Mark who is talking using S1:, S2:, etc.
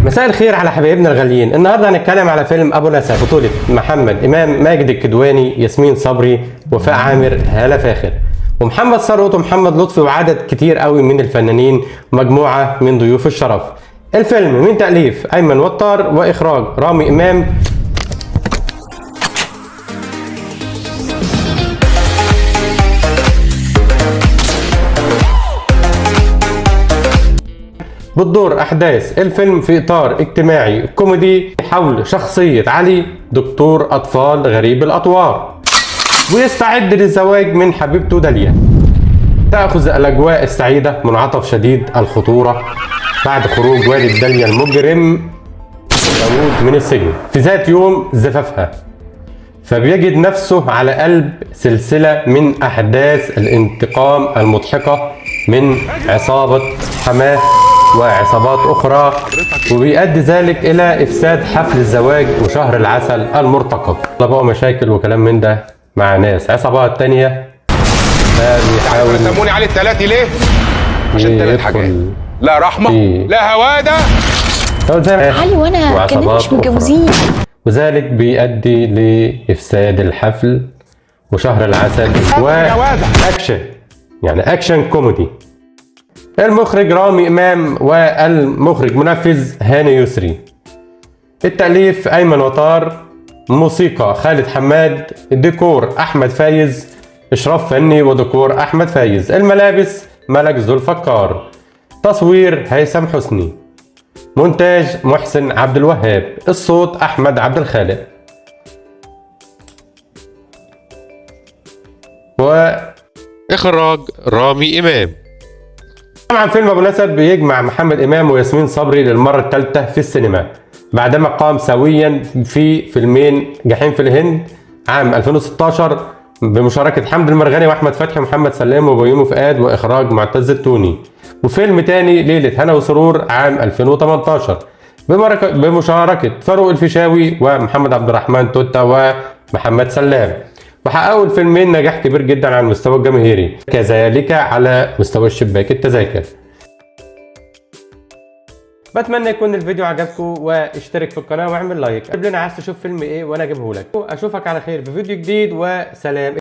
S1: مساء الخير على حبايبنا الغاليين. النهارده هنتكلم على فيلم ابو نسب بطولة محمد امام، ماجد الكدواني، ياسمين صبري، وفاء عامر، هالة فاخر، ومحمد ثروت، ومحمد لطفي، وعدد كتير قوي من الفنانين، ومجموعة من ضيوف الشرف. الفيلم من تأليف ايمن وطار واخراج رامي امام. بتدور أحداث الفيلم في إطار اجتماعي كوميدي حول شخصية علي، دكتور أطفال غريب الأطوار، ويستعد للزواج من حبيبته داليا. تأخذ الأجواء السعيدة منعطف شديد الخطورة بعد خروج والد داليا المجرم داوود من السجن في ذات يوم زفافها، فبيجد نفسه على قلب سلسلة من أحداث الانتقام المضحكة من عصابة حماه وعصابات أخرى، وبيؤدي ذلك إلى إفساد حفل الزواج وشهر العسل المرتقب. طلبوا مشاكل وكلام من ده مع ناس عصابات تانية، فبيحاول
S2: سموني علي التلاتي ليه؟ عشان 3 حاجات: لا رحمة، لا هوادة،
S3: علي وانا كنا مش متجوزين،
S1: وذلك بيؤدي لإفساد الحفل وشهر العسل وأكشن، يعني أكشن كوميدي. المخرج رامي إمام والمخرج منفذ هاني يسري. التأليف أيمن وطار، موسيقى خالد حماد، الديكور أحمد فايز، إشراف فني وديكور أحمد فايز، الملابس ملك ذو الفقار، تصوير هيثم حسني، مونتاج محسن عبد الوهاب، الصوت أحمد عبد الخالق. وإخراج رامي إمام. طبعا فيلم ابو نسب بيجمع محمد امام وياسمين صبري للمره الثالثه في السينما بعدما قام سويا في فيلمين: جحيم في الهند عام 2016 بمشاركه حمد المرغني واحمد فتحي ومحمد سلام وبيومي فؤاد واخراج معتز التوني، وفيلم تاني ليله هنا وسرور عام 2018 بمشاركه فاروق الفيشاوي ومحمد عبد الرحمن توتا ومحمد سلام، وحققوا الفيلمين نجاح كبير جدا على المستوى الجماهيري، كذلك على مستوى الشباك التذاكر. بتمنى يكون الفيديو عجبكم، واشترك في القناه واعمل لايك. قبل لنا عايز تشوف فيلم ايه وانا اجيبه لك. اشوفك على خير في فيديو جديد، وسلام.